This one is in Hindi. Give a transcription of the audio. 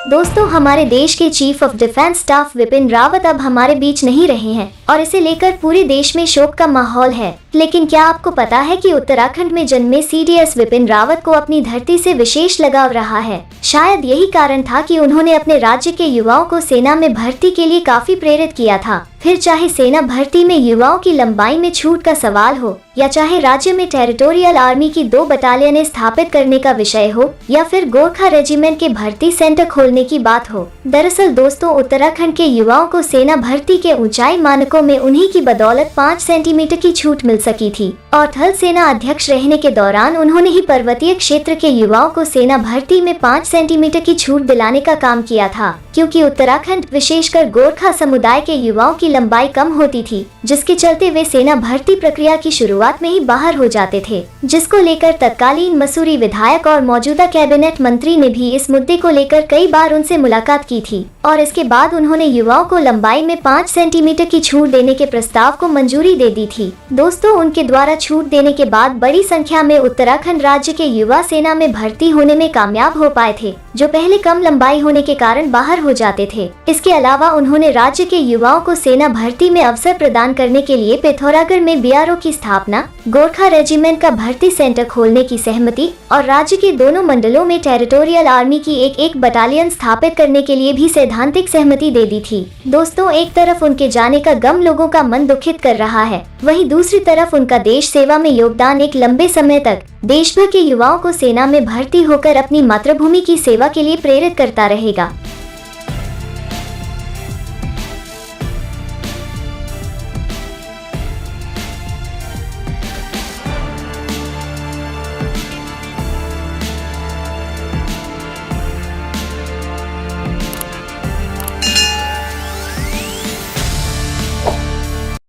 दोस्तों, हमारे देश के chief of defence staff Vipin Rawat अब हमारे बीच नहीं रहे हैं और इसे लेकर पूरे देश में शोक का माहौल है। लेकिन क्या आपको पता है कि उत्तराखंड में जन्मे CDS विपिन रावत को अपनी धरती से विशेष लगाव रहा है। शायद यही कारण था कि उन्होंने अपने राज्य के युवाओं को सेना में भर्ती के लिए काफी प्रेरित किया था। फिर चाहे सेना भर्ती में युवाओं की लंबाई में छूट का सवाल हो, या चाहे राज्य में टेरिटोरियल आर्मी की 2 बटालियनें स्थापित करने का विषय हो, या फिर गोरखा रेजिमेंट के भर्ती सेंटर खोलने की बात हो। दरअसल दोस्तों, उत्तराखंड के युवाओं को सेना भर्ती के ऊंचाई मानकों में उन्हीं की बदौलत 5 सेंटीमीटर की छूट मिल सकी थी और थल सेना अध्यक्ष रहने के दौरान उन्होंने ही पर्वतीय क्षेत्र के युवाओं को सेना भर्ती में 5 सेंटीमीटर की छूट दिलाने का काम किया था, क्योंकि उत्तराखंड विशेषकर गोरखा समुदाय के युवाओं की लंबाई कम होती थी, जिसके चलते वे सेना भर्ती प्रक्रिया की शुरुआत में ही बाहर हो जाते थे, जिसको लेकर तत्कालीन मसूरी विधायक और मौजूदा कैबिनेट मंत्री ने भी इस मुद्दे को लेकर कई बार उनसे मुलाकात की थी और इसके बाद उन्होंने युवाओं को लंबाई में 5 सेंटीमीटर की छूट देने के प्रस्ताव को मंजूरी दे दी थी। दोस्तों, उनके द्वारा छूट देने के बाद बड़ी संख्या में उत्तराखंड राज्य के युवा सेना में भर्ती होने में कामयाब हो पाए थे, जो पहले कम लंबाई होने के कारण बाहर हो जाते थे। इसके अलावा उन्होंने राज्य के युवाओं को सेना भर्ती में अवसर प्रदान करने के लिए पिथौरागढ़ में BRO की स्थापना, गोरखा रेजिमेंट का भर्ती सेंटर खोलने की सहमति और राज्य के दोनों मंडलों में टेरिटोरियल आर्मी की एक बटालियन स्थापित करने के लिए भी सैद्धांतिक सहमति दे दी थी। दोस्तों, एक तरफ उनके जाने का गम लोगों का मन दुखित कर रहा है, वहीं दूसरी तरफ उनका देश सेवा में योगदान एक लंबे समय तक देश भर के युवाओं को सेना में भर्ती होकर अपनी मातृभूमि की सेवा के लिए प्रेरित करता रहेगा।